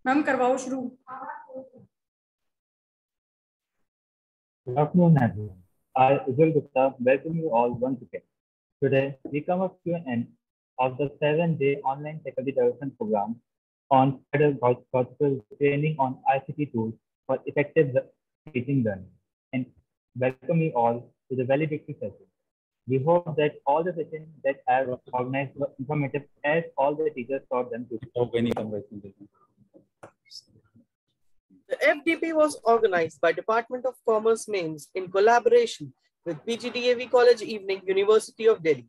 Ma'am करवाओ शुरू। Good afternoon, everyone. I, Ujjwal Gupta, welcome you all once again. Today, we come up to an end of the 7-day online faculty development program on pedagogical training on ICT tools for effective teaching learning, and welcome you all to the valedictory session. We hope that all the sessions that have organized were informative as all the teachers taught them to. The FDP was organized by Department of Commerce MEMS in collaboration with PGDAV College Evening, University of Delhi.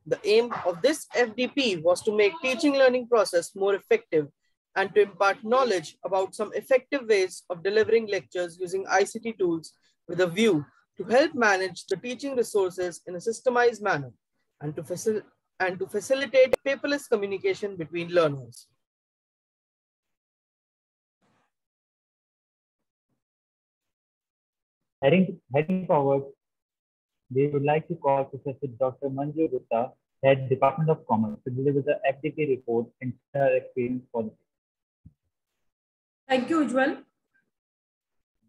The aim of this FDP was to make teaching learning process more effective and to impart knowledge about some effective ways of delivering lectures using ICT tools with a view to help manage the teaching resources in a systemized manner and to facilitate paperless communication between learners. Heading forward, we would like to call Professor Dr. Manju Gupta, Head Department of Commerce, to deliver the FDP report and share her experience for the. Thank you, Ujjwal.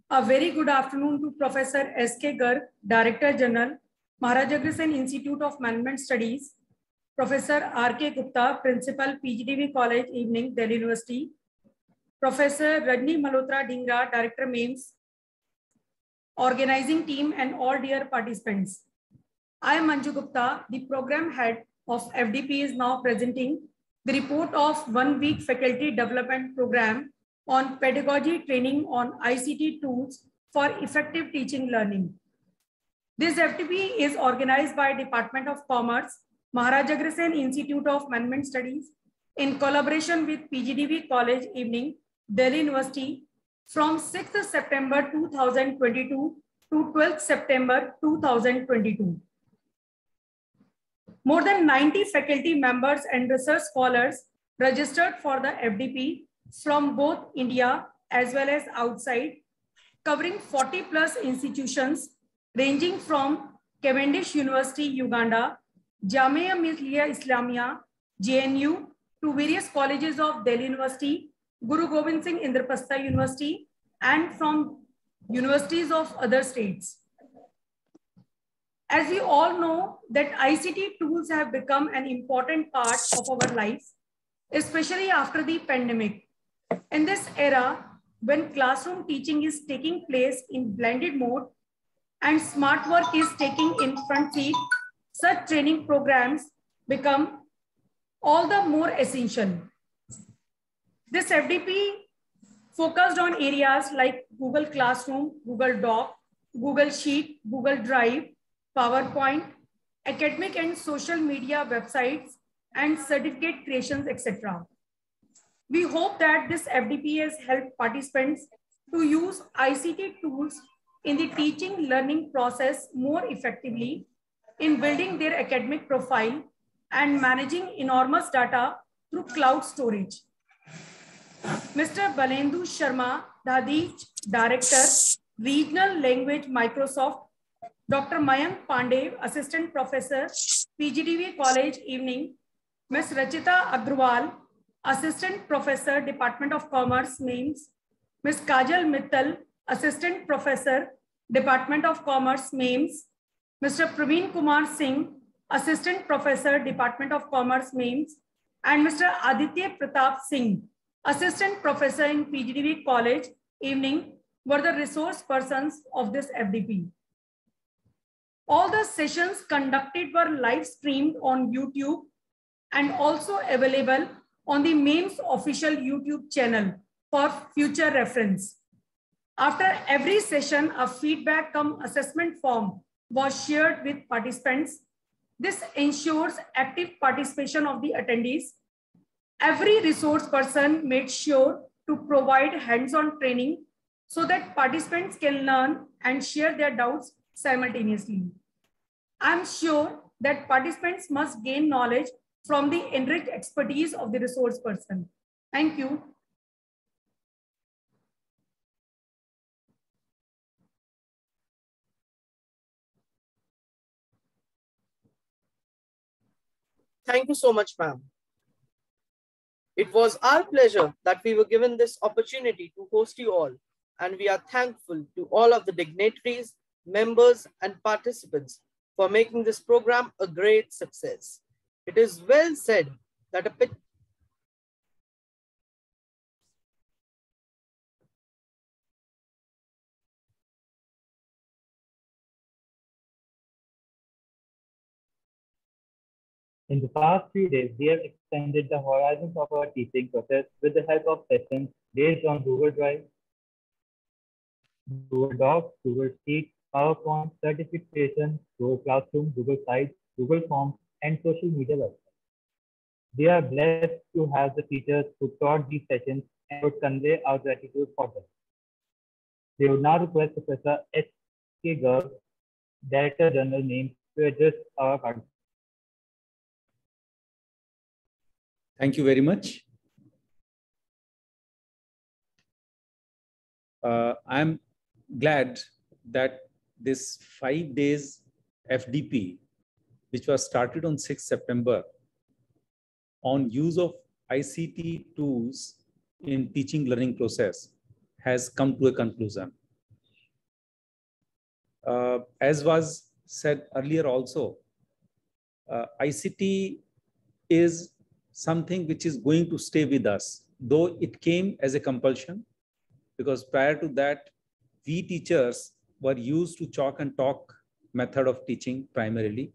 A very good afternoon to Professor S.K. Garg, Director General, Maharaja Agrawal Institute of Management Studies, Professor R.K. Gupta, Principal, PGDV College Evening, Delhi University, Professor Rajni Malhotra Dhingra, Director MEMS, Organizing Team, and all dear participants. I am Manju Gupta, the Program Head of FDP, is now presenting the report of 1-week faculty development program on pedagogy training on ICT tools for effective teaching learning. This FDP is organized by Department of Commerce, Maharaja Agrawal Institute of Management Studies, in collaboration with PGDV College Evening, Delhi University, from 6th September 2022 to 12th September 2022. More than 90 faculty members and research scholars registered for the FDP from both India as well as outside, covering 40+ institutions ranging from Cavendish University, Uganda, Jamia Millia Islamia, JNU, to various colleges of Delhi University, Guru Gobind Singh Indraprastha University, and from universities of other states. As we all know that ICT tools have become an important part of our lives, especially after the pandemic. In this era, when classroom teaching is taking place in blended mode and smart work is taking in front seat, such training programs become all the more essential. This FDP focused on areas like Google Classroom, Google Doc, Google Sheet, Google Drive, PowerPoint, academic and social media websites, and certificate creations, etc. We hope that this FDP has helped participants to use ICT tools in the teaching learning process more effectively in building their academic profile and managing enormous data through cloud storage. Mr. Balendu Sharma, Dadij, Director, Regional Language, Microsoft, Dr. Mayank Pandey, Assistant Professor, PGDV College Evening, Ms. Rachita Agrawal, Assistant Professor, Department of Commerce, MEMS, Ms. Kajal Mittal, Assistant Professor, Department of Commerce, MEMS, Mr. Praveen Kumar Singh, Assistant Professor, Department of Commerce, MEMS, and Mr. Aditya Pratap Singh, Assistant Professor in PGDV College Evening, were the resource persons of this FDP. All the sessions conducted were live streamed on YouTube and also available on the MEMS official YouTube channel for future reference. After every session, a feedback cum assessment form was shared with participants. This ensures active participation of the attendees. Every resource person made sure to provide hands-on training so that participants can learn and share their doubts simultaneously. I'm sure that participants must gain knowledge from the enriched expertise of the resource person. Thank you. Thank you so much, ma'am. It was our pleasure that we were given this opportunity to host you all, and we are thankful to all of the dignitaries, members, and participants for making this program a great success. It is well said that In the past few days, we have extended the horizons of our teaching process with the help of sessions based on Google Drive, Google Docs, Google Sheets, PowerPoint, certification, Google Classroom, Google Sites, Google Forms, and social media websites. We are blessed to have the teachers who taught these sessions and would convey our gratitude for them. We would now request Professor H.K. Garg, Director General NAME, to address our participants. Thank you very much. I'm glad that this 5 days FDP, which was started on 6th September, on use of ICT tools in teaching learning process has come to a conclusion. As was said earlier also, ICT is something which is going to stay with us, though it came as a compulsion, because prior to that, we teachers were used to chalk and talk method of teaching primarily,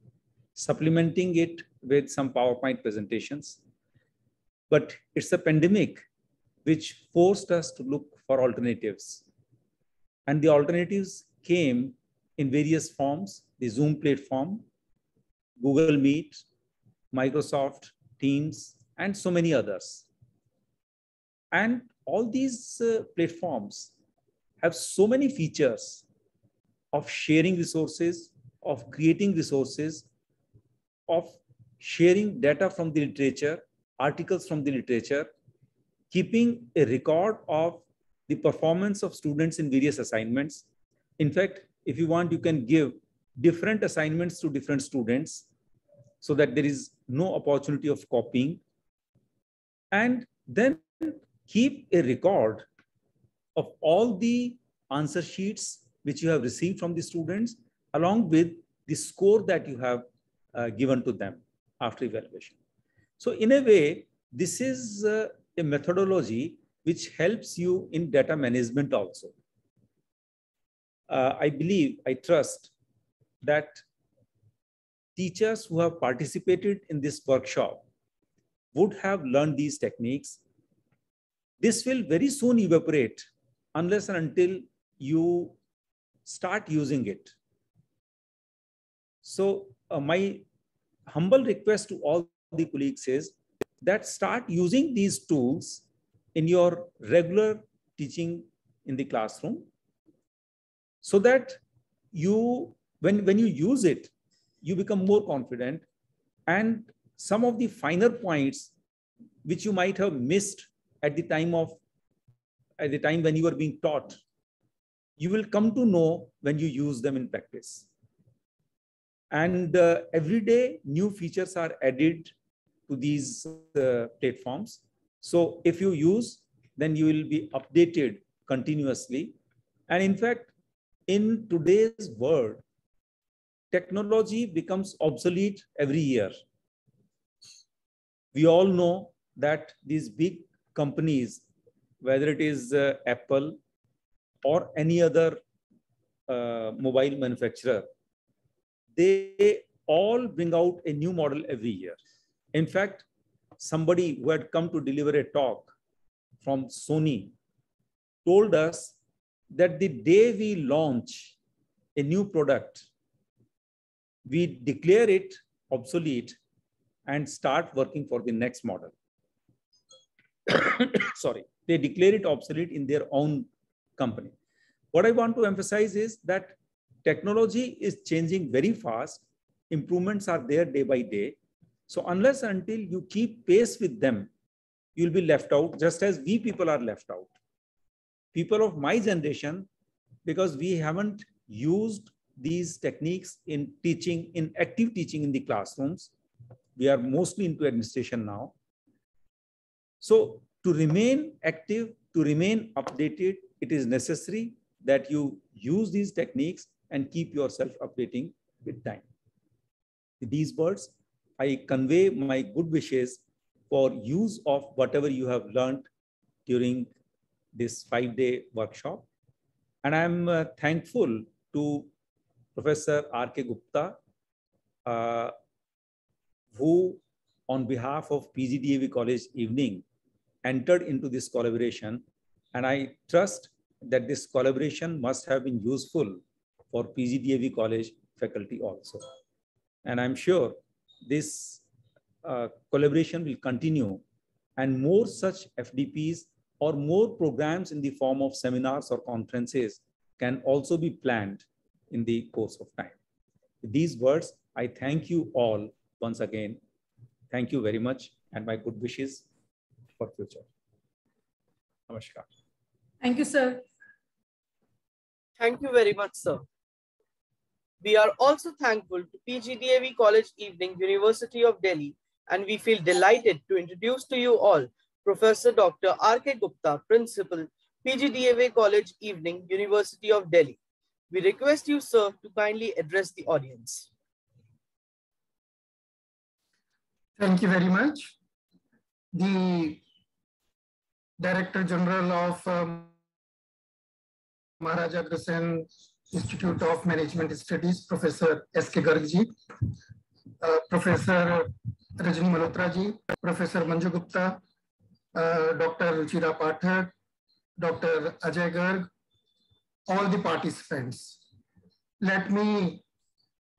supplementing it with some PowerPoint presentations. But it's a pandemic which forced us to look for alternatives. And the alternatives came in various forms: the Zoom platform, Google Meet, Microsoft Teams, and so many others. And all these platforms have so many features of sharing resources, of creating resources, of sharing data from the literature, articles from the literature, keeping a record of the performance of students in various assignments. In fact, if you want, you can give different assignments to different students so that there is no opportunity of copying. And then keep a record of all the answer sheets which you have received from the students, along with the score that you have given to them after evaluation. So in a way, this is a methodology which helps you in data management also. I believe, I trust that teachers who have participated in this workshop would have learned these techniques. This will very soon evaporate unless and until you start using it. So my humble request to all the colleagues is that start using these tools in your regular teaching in the classroom, so that you, when you use it, you become more confident, and some of the finer points which you might have missed at the time when you were being taught, you will come to know when you use them in practice. And every day new features are added to these platforms. So if you use, then you will be updated continuously. And in fact, in today's world, technology becomes obsolete every year. We all know that these big companies, whether it is Apple or any other mobile manufacturer, they all bring out a new model every year. In fact, somebody who had come to deliver a talk from Sony told us that the day we launch a new product, we declare it obsolete and start working for the next model. Sorry, they declare it obsolete in their own company. What I want to emphasize is that technology is changing very fast. Improvements are there day by day. So unless and until you keep pace with them, you'll be left out, just as we people are left out. People of my generation, because we haven't used these techniques in teaching, in active teaching in the classrooms. We are mostly into administration now. So to remain active, to remain updated, it is necessary that you use these techniques and keep yourself updating with time. With these words, I convey my good wishes for use of whatever you have learned during this 5-day workshop. And I'm thankful to Professor R.K. Gupta, who on behalf of PGDAV College Evening entered into this collaboration. And I trust that this collaboration must have been useful for PGDAV College faculty also. And I'm sure this collaboration will continue, and more such FDPs or more programs in the form of seminars or conferences can also be planned in the course of time. With these words, I thank you all once again. Thank you very much, and my good wishes for future. Namaskar. Thank you, sir. Thank you very much, sir. We are also thankful to PGDAV College Evening, University of Delhi, and we feel delighted to introduce to you all Professor Dr. R.K. Gupta, Principal, PGDAV College Evening, University of Delhi. We request you, sir, to kindly address the audience. Thank you very much. The Director General of Maharaja Agrasen Institute of Management Studies, Professor S.K. Gargji, Professor Rajni Malhotra ji, Professor Manju Gupta, Dr. Ruchira Pathak, Dr. Ajay Garg, all the participants. Let me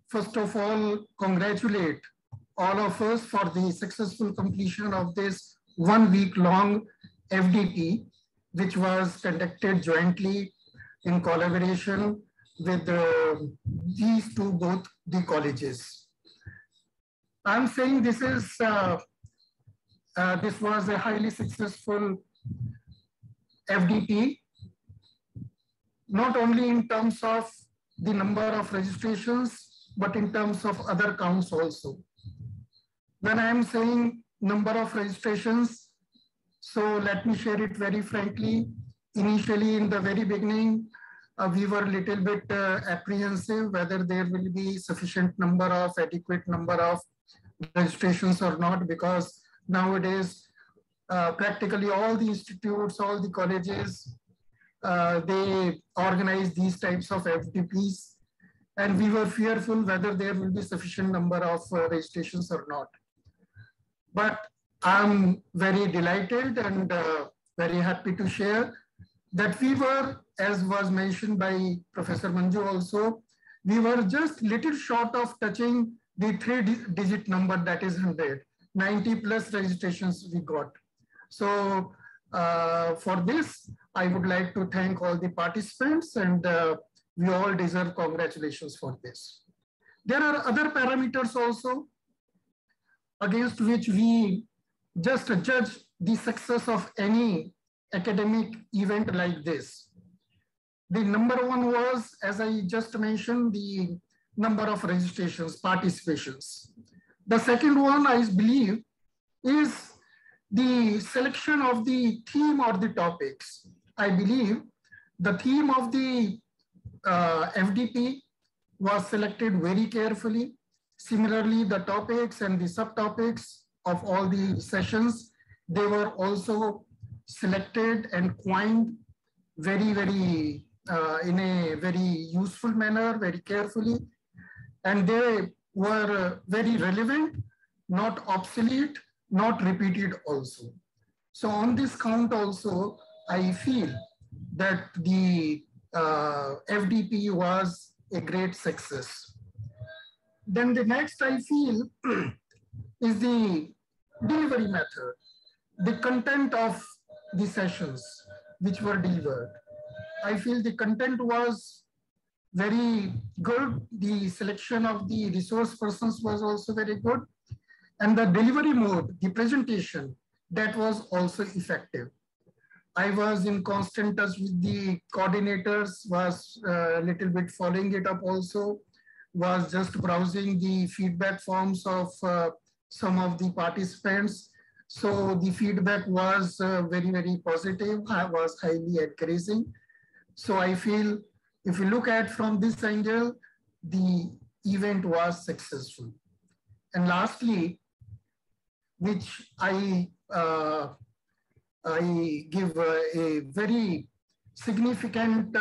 first of all congratulate all of us for the successful completion of this 1 week long FDP, which was conducted jointly in collaboration with these two, both the colleges. I'm saying this is this was a highly successful FDP, not only in terms of the number of registrations, but in terms of other counts also. When I am saying number of registrations, so let me share it very frankly. Initially, in the very beginning, we were a little bit apprehensive whether there will be sufficient number of, adequate number of registrations or not, because nowadays, practically all the institutes, all the colleges, they organize these types of FDPs, and we were fearful whether there will be sufficient number of registrations or not. But I'm very delighted and very happy to share that we were, as was mentioned by Professor Manju also, we were just little short of touching the 3-digit number, that is 100. 90 plus registrations we got. So for this, I would like to thank all the participants, and we all deserve congratulations for this. There are other parameters also against which we just judge the success of any academic event like this. The number one was, as I just mentioned, the number of registrations, participations. The second one, I believe, is the selection of the theme or the topics. I believe the theme of the FDP was selected very carefully. Similarly, the topics and the subtopics of all the sessions, they were also selected and coined very, very in a very useful manner, very carefully. And they were very relevant, not obsolete, not repeated also. So on this count also, I feel that the FDP was a great success. Then the next I feel is the delivery method, the content of the sessions which were delivered. I feel the content was very good. The selection of the resource persons was also very good. And the delivery mode, the presentation, that was also effective. I was in constant touch with the coordinators, was a little bit following it up also, was just browsing the feedback forms of some of the participants. So the feedback was very, very positive. I was highly encouraging. So I feel if you look at from this angle, the event was successful. And lastly, which I give a very significant,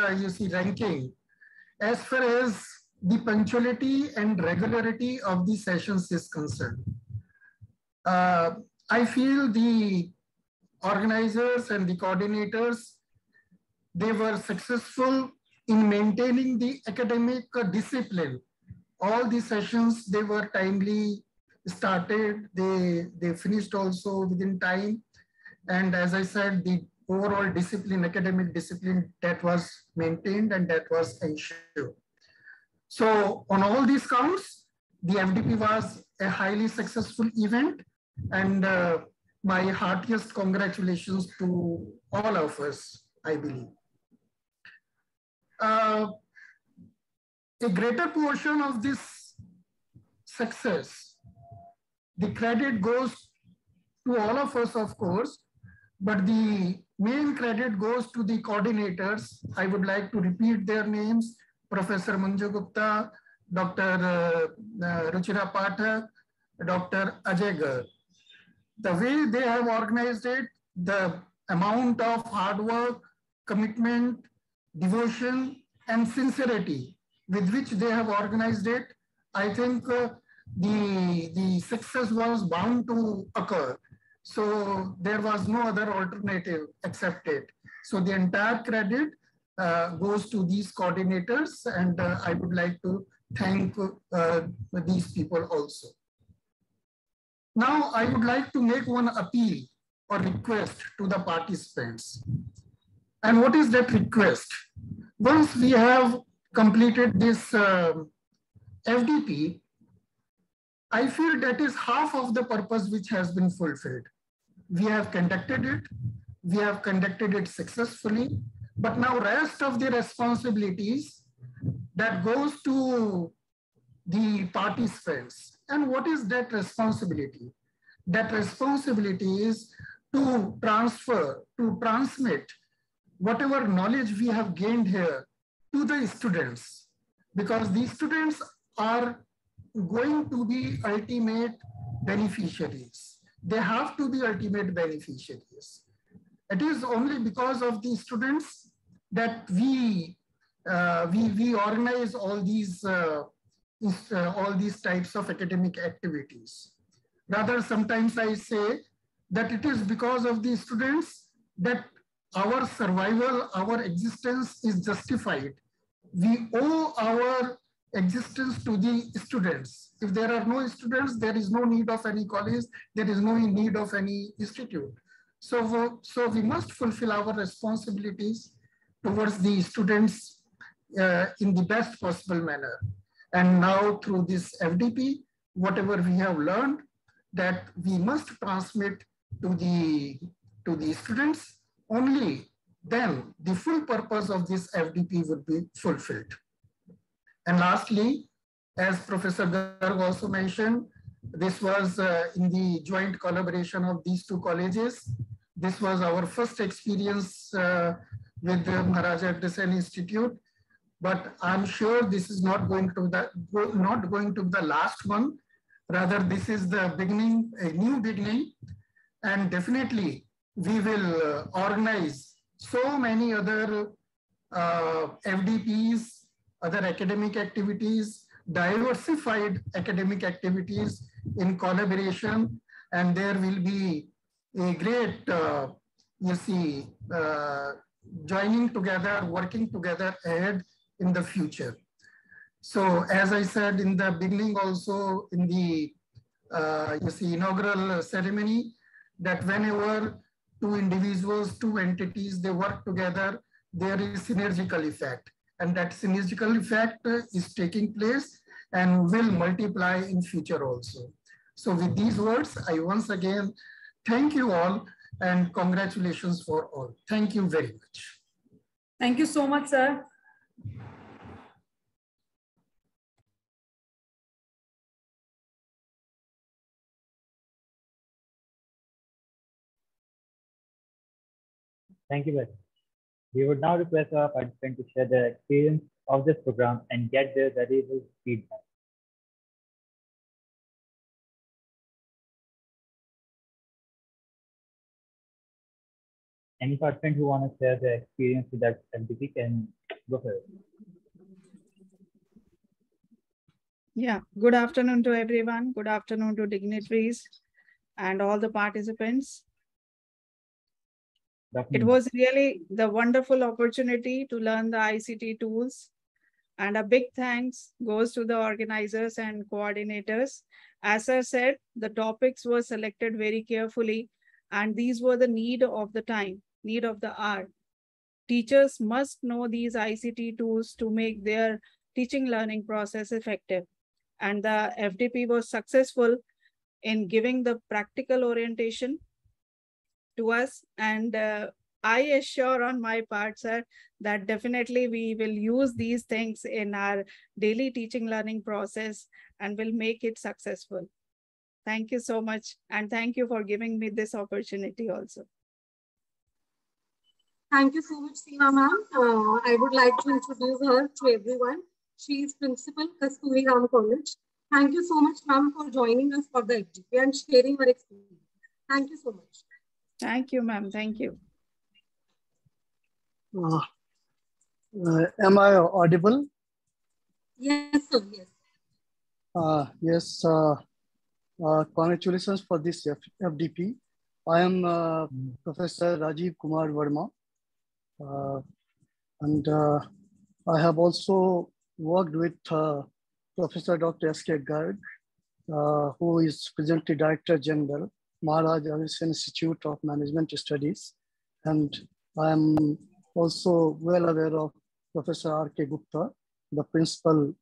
ranking as far as the punctuality and regularity of the sessions is concerned. I feel the organizers and the coordinators, they were successful in maintaining the academic discipline. All the sessions, they were timely started, they finished also within time. And as I said, the overall discipline, academic discipline, that was maintained and that was ensured. So on all these counts, the FDP was a highly successful event, and my heartiest congratulations to all of us, I believe. A greater portion of this success, the credit goes to all of us, of course, but the main credit goes to the coordinators. I would like to repeat their names: Professor Manju Gupta, Dr. Ruchira Pathak, Dr. Ajay Garg. The way they have organized it, the amount of hard work, commitment, devotion, and sincerity with which they have organized it, I think the success was bound to occur. So there was no other alternative except it. So the entire credit goes to these coordinators, and I would like to thank these people also. Now, I would like to make one appeal or request to the participants. And what is that request? Once we have completed this FDP, I feel that is half of the purpose which has been fulfilled. We have conducted it successfully, but now rest of the responsibilities that goes to the participants. And what is that responsibility? That responsibility is to transmit whatever knowledge we have gained here to the students, because these students are going to be ultimate beneficiaries. They have to be ultimate beneficiaries. It is only because of the students that we organize all these types of academic activities. Rather, sometimes I say that it is because of the students that our survival, our existence is justified. We owe our existence to the students. If there are no students, there is no need of any college, there is no need of any institute. So we must fulfill our responsibilities towards the students in the best possible manner. And now through this FDP, whatever we have learned, that we must transmit to the students, only then the full purpose of this FDP would be fulfilled. And lastly, as Professor Garg also mentioned, this was in the joint collaboration of these two colleges. This was our first experience with the Maharaja Agrawal Institute, but I'm sure this is not going to be the last one. Rather, this is the beginning, a new beginning, and definitely we will organize so many other FDPs, other academic activities, diversified academic activities in collaboration, and there will be a great, joining together, working together ahead in the future. So as I said in the beginning also in the inaugural ceremony, that whenever two individuals, two entities, they work together, there is synergical effect. And that synergical effect is taking place and will multiply in future also. So with these words, I once again thank you all and congratulations for all. Thank you very much. Thank you so much, sir. Thank you very much. We would now request our participants to share their experience of this program and get their valuable feedback. Any participant who want to share their experience with that FDP can go for it. Yeah, good afternoon to everyone. Good afternoon to dignitaries and all the participants. It was really the wonderful opportunity to learn the ICT tools, and a big thanks goes to the organizers and coordinators. As I said, the topics were selected very carefully, and these were the need of the time, need of the hour. Teachers must know these ICT tools to make their teaching learning process effective. And the FDP was successful in giving the practical orientation to us. And I assure on my part, sir, that definitely we will use these things in our daily teaching learning process and will make it successful. Thank you so much. And thank you for giving me this opportunity also. Thank you so much, Seema ma'am. I would like to introduce her to everyone. She is Principal, Kasturi Ram College. Thank you so much, ma'am, for joining us for the FDP and sharing her experience. Thank you so much. Thank you, ma'am. Thank you. Am I audible? Yes, sir. Yes. Yes. Congratulations for this FDP. I am Professor Rajiv Kumar Verma, and I have also worked with Professor Dr. S.K. Garg, who is presently Director General, Maharaj Agrestion Institute of Management Studies. And I am also well aware of Professor R.K. Gupta, the principal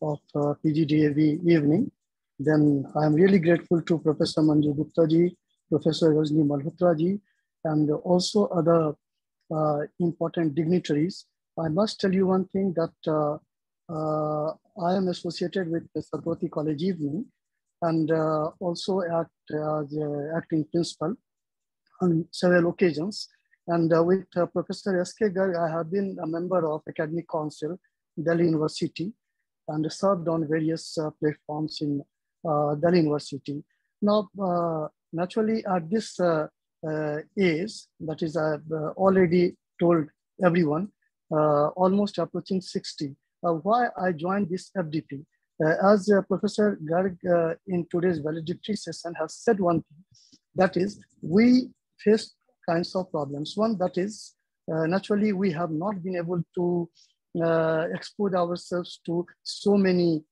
of PGDAV Evening. Then I am really grateful to Professor Manju Gupta ji, Professor Rajni Malhotra ji, and also other important dignitaries. I must tell you one thing, that I am associated with the Saraswati College Evening, and also act as acting principal on several occasions. And with Professor S.K. Garg, I have been a member of Academic Council, Delhi University, and served on various platforms in Delhi University. Now, naturally, at this age, that is, I've already told everyone, almost approaching 60, why I joined this FDP. As Professor Garg in today's valedictory session has said one thing, that is, we face kinds of problems. One, that is, naturally, we have not been able to expose ourselves to so many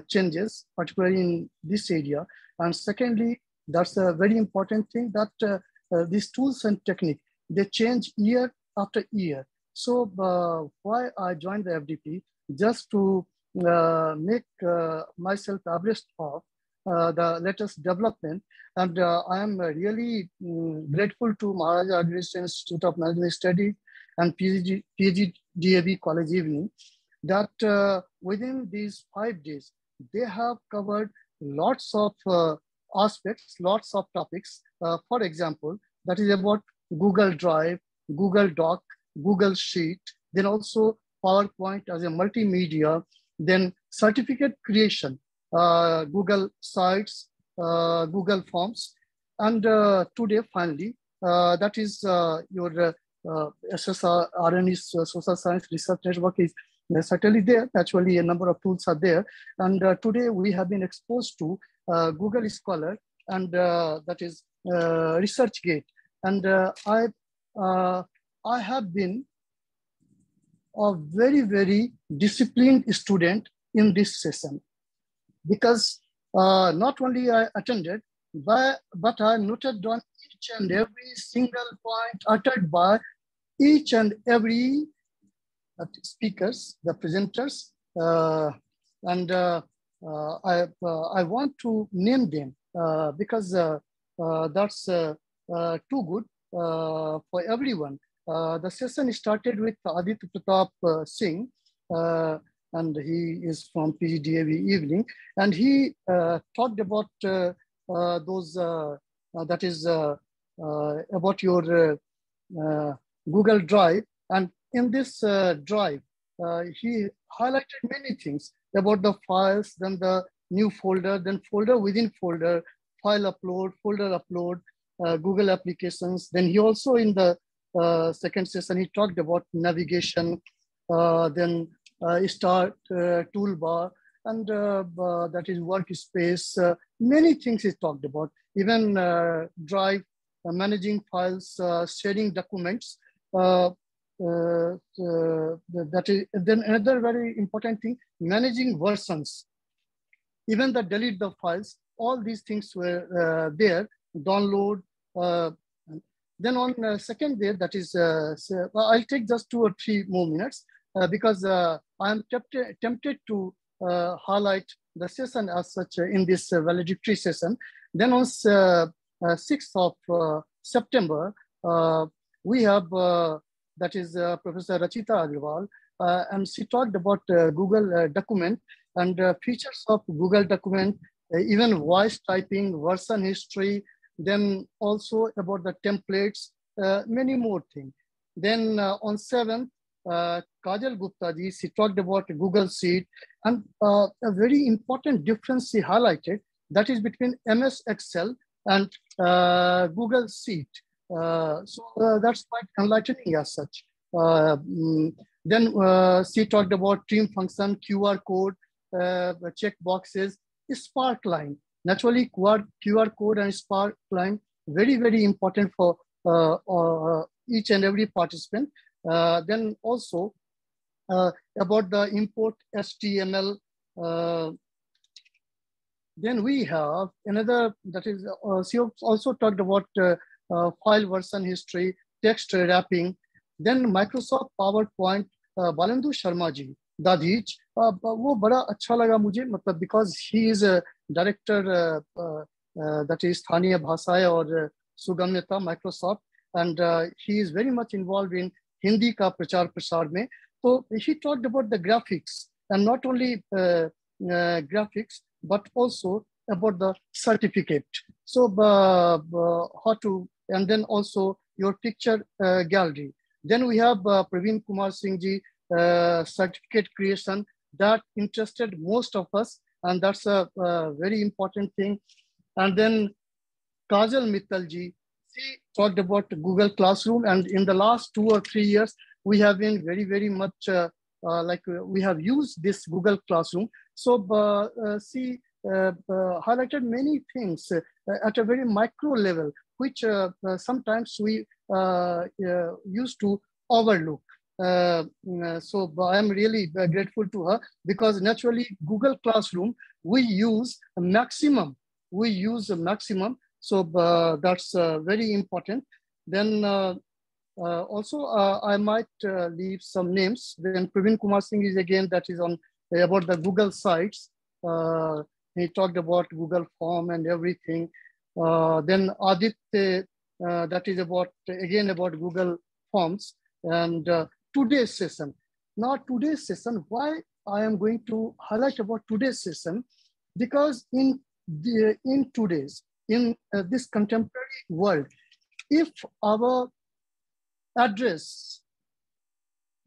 changes, particularly in this area. And secondly, that's a very important thing, that these tools and technique, they change year after year. So why I joined the FDP, just to make myself abreast of the latest development. And I am really grateful to Maharaj Agrestion Institute of Management Studies and PGDAV College Evening, that within these 5 days, they have covered lots of aspects, lots of topics. For example, that is about Google Drive, Google Doc, Google Sheet, then also PowerPoint as a multimedia, then certificate creation, Google Sites, Google Forms, and today finally, that is your SSR, RNE's Social Science Research Network is certainly there. Actually, a number of tools are there. And today we have been exposed to Google Scholar, and that is ResearchGate. And I have been a very, very disciplined student in this session, because not only I attended, but I noted down each and every single point uttered by each and every speakers, the presenters, and I want to name them because that's too good for everyone. The session started with Aditya Pratap Singh, and he is from PGDAV Evening, and he talked about those, that is about your Google Drive. And in this drive, he highlighted many things about the files, then the new folder, then folder within folder, file upload, folder upload, Google applications. Then he also in the second session, he talked about navigation, then start toolbar, and that is workspace. Many things he talked about, even Drive, managing files, sharing documents. That is then another very important thing, managing versions. Even the delete the files, all these things were there, download. Then on second day, that is, I'll take just 2 or 3 more minutes because I'm tempted to highlight the session as such in this valedictory session. Then on 6th of September, we have, that is Professor Rachita Agrawal, and she talked about Google document and features of Google document, even voice typing, version history, then also about the templates, many more things. Then on 7th, Kajal Gupta ji, she talked about Google Sheet, and a very important difference she highlighted, that is between MS Excel and Google Sheet. So that's quite enlightening as such. Then she talked about stream function, QR code, check boxes, Sparkline. Naturally, QR code and Sparkline, very, very important for each and every participant. Then also about the import HTML. Then we have another, that is, she also talked about file version history, text wrapping. Then Microsoft PowerPoint, Balendu Sharma ji, Dadhij, वो बड़ा अच्छा लगा मुझे, मतलब because he is a director that is स्थानीय भाषाएं और सुगम्यता Microsoft, and he is very much involved in Hindi का प्रचार प्रसार में. So he talked about the graphics, and not only graphics but also about the certificate. So how to, and then also your picture gallery. Then we have Praveen Kumar Singh ji, certificate creation, that interested most of us, and that's a very important thing. And then Kajal Mittal ji, she talked about Google Classroom, and in the last 2 or 3 years, we have been very, very much we have used this Google Classroom. So she highlighted many things at a very micro level, which sometimes we used to overlook. So I'm really grateful to her, because naturally Google Classroom, we use a maximum. So that's very important. Then also I might leave some names. Then Praveen Kumar Singh is again, that is on about the Google sites. He talked about Google Form and everything. Then Aditya, that is about, again, about Google Forms. And today's session. Now today's session, why I am going to highlight about today's session, because in this contemporary world, if our address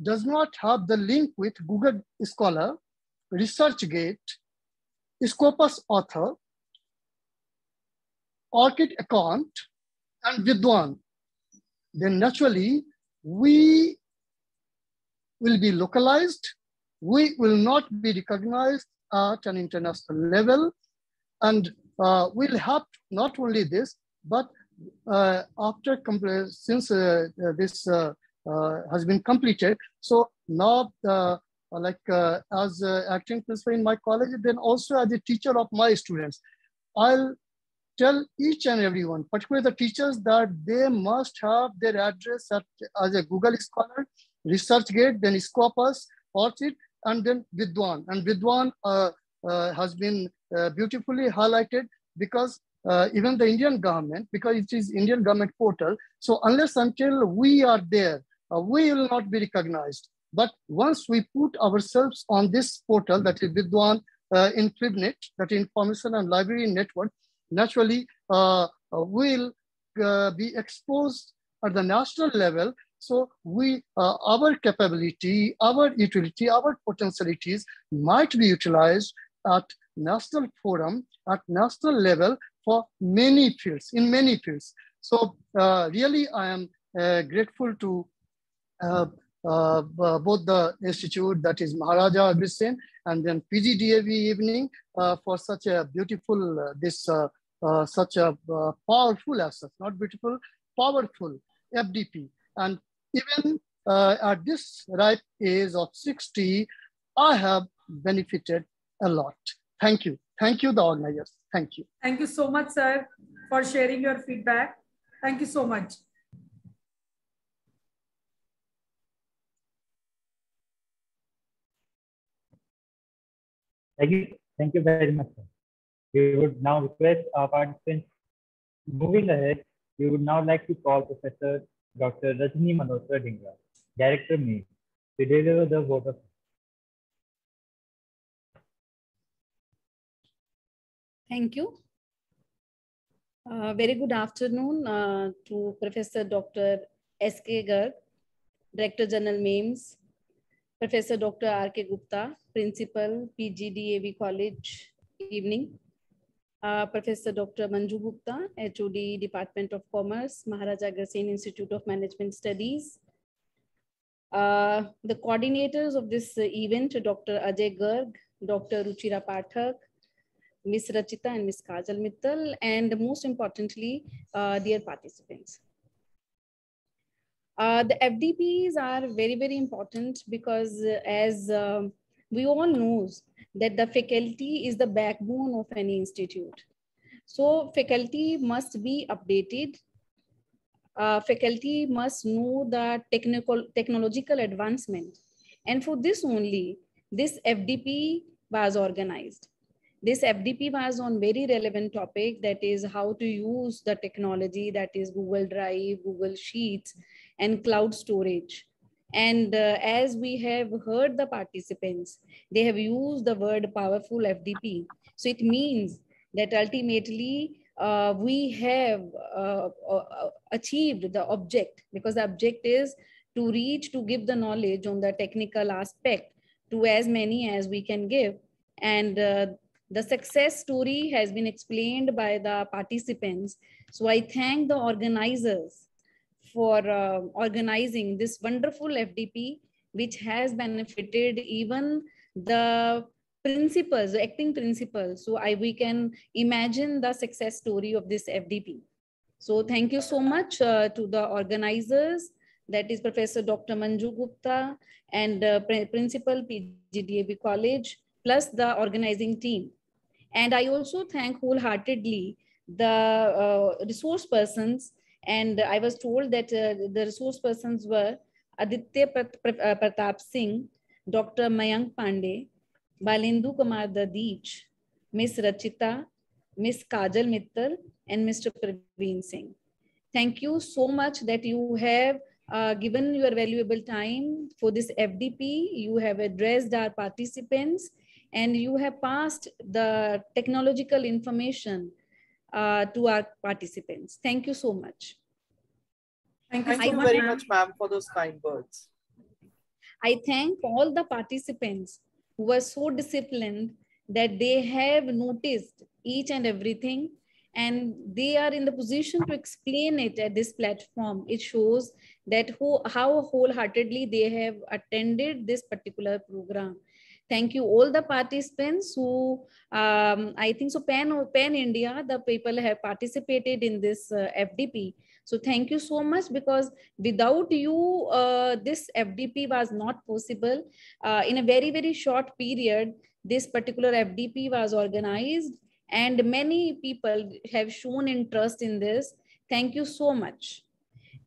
does not have the link with Google Scholar, ResearchGate, Scopus Author, Orchid Account, and Vidwan, then naturally we will be localized. We will not be recognized at an international level. And we'll have to, not only this, but after, since this has been completed, so now as acting principal in my college, then also as a teacher of my students, I'll tell each and everyone, particularly the teachers, that they must have their address as a Google Scholar, ResearchGate, then Scopus, Orchid, and then Vidwan. And Vidwan has been beautifully highlighted, because even the Indian government, because it is Indian government portal, so unless until we are there, we will not be recognized. But once we put ourselves on this portal, that is Vidwan in FibNet, that is Information and Library Network, naturally we'll be exposed at the national level, So our capability, our utility, our potentialities might be utilized at national forum, at national level for many fields, in many fields. So really, I am grateful to both the institute, that is Maharaja Agrissean, and then PGDAV evening for such a beautiful, such a powerful asset, not beautiful, powerful FDP. And even at this ripe age of 60, I have benefited a lot. Thank you. Thank you, the organizers. Thank you. Thank you so much, sir, for sharing your feedback. Thank you so much. Thank you very much, sir. We would now request our participants. Moving ahead, we would now like to call Professor Dr. Rajni Malhotra Dhingra, Director MEAS, to deliver the vote of. Thank you. Very good afternoon to Professor Dr. S.K. Garg, Director General MEAS, Professor Dr. R.K. Gupta, Principal, PGDAV College, evening. Professor Dr. Manju Gupta, HOD, Department of Commerce, Maharaja Agrissean Institute of Management Studies. The coordinators of this event, Dr. Ajay Garg, Dr. Ruchira Pathak, Ms. Rachita and Ms. Kajal Mittal, and most importantly, dear participants. The FDPs are very, very important because as we all know that the faculty is the backbone of any institute. So faculty must be updated. Faculty must know the technological advancement. And for this only, this FDP was organized. This FDP was on very relevant topic, that is how to use the technology, that is Google Drive, Google Sheets, and cloud storage. And as we have heard the participants, they have used the word powerful FDP. So it means that ultimately we have achieved the object, because the object is to reach, to give the knowledge on the technical aspect to as many as we can give. And the success story has been explained by the participants. So I thank the organizers for organizing this wonderful FDP, which has benefited even the principals, the acting principals. So we can imagine the success story of this FDP. So thank you so much to the organizers, that is Professor Dr. Manju Gupta and Principal PGDAV College, plus the organizing team. And I also thank wholeheartedly the resource persons. And I was told that the resource persons were Aditya Pratap Singh, Dr. Mayank Pandey, Balindu Kumar Dadich, Ms. Rachita, Ms. Kajal Mittal, and Mr. Praveen Singh. Thank you so much that you have given your valuable time for this FDP. You have addressed our participants and you have passed the technological information to our participants. Thank you so much. Thank you very much, ma'am, for those kind words. I thank all the participants who were so disciplined that they have noticed each and everything, and they are in the position to explain it at this platform. It shows that how wholeheartedly they have attended this particular program. Thank you all the participants who, I think so Pan India, the people have participated in this FDP. So thank you so much, because without you, this FDP was not possible. In a very, very short period, this particular FDP was organized and many people have shown interest in this. Thank you so much.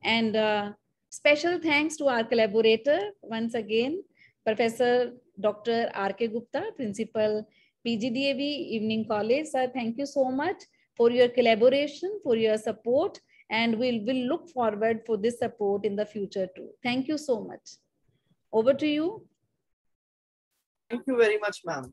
And special thanks to our collaborator once again, Professor Dr. R.K. Gupta, Principal, PGDAV Evening College. Sir, thank you so much for your collaboration, for your support, and we'll look forward for this support in the future too. Thank you so much. Over to you. Thank you very much, ma'am.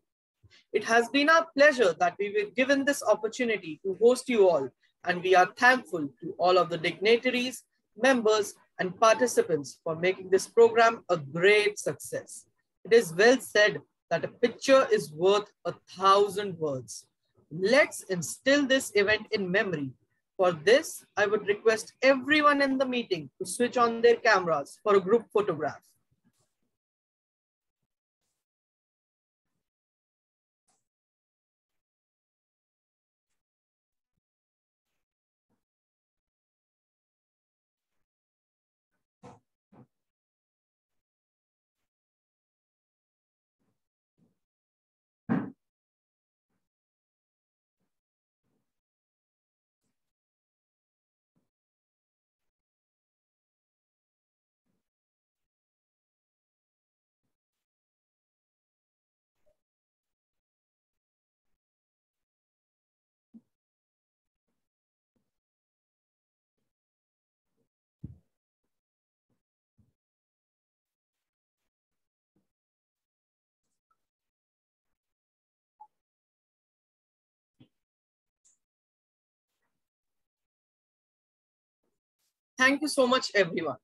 It has been our pleasure that we were given this opportunity to host you all, and we are thankful to all of the dignitaries, members, and participants for making this program a great success. It is well said that a picture is worth 1,000 words. Let's instill this event in memory. For this, I would request everyone in the meeting to switch on their cameras for a group photograph. Thank you so much, everyone.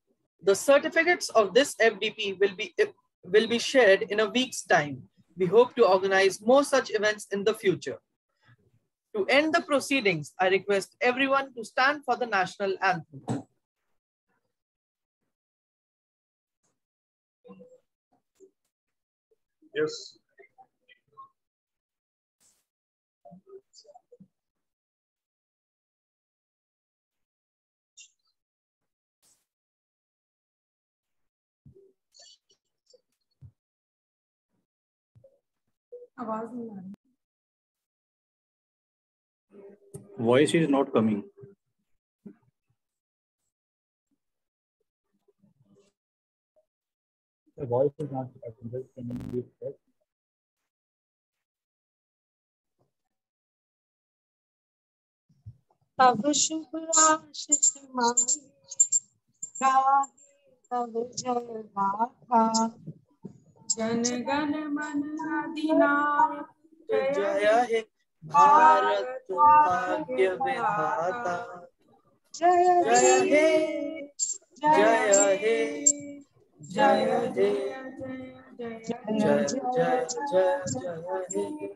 The certificates of this FDP will be shared in a week's time. We hope to organize more such events in the future. To end the proceedings, I request everyone to stand for the national anthem. Yes. Voice is not coming. The voice is not audible. Can you please check? तब शुभ आशीष मांगे गाहे तब जय गाथा जन गण मन अधिनायक जय हे भारत भाग्य विधाता जय जय हे जय हे जय हे जय जय जय जय हे।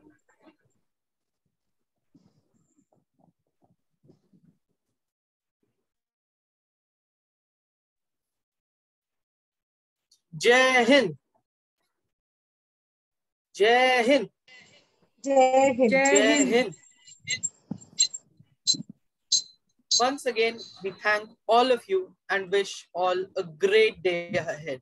जय हिंद जय हिंद जय हिंद जय Hind. Once again, we thank all of you and wish all a great day ahead.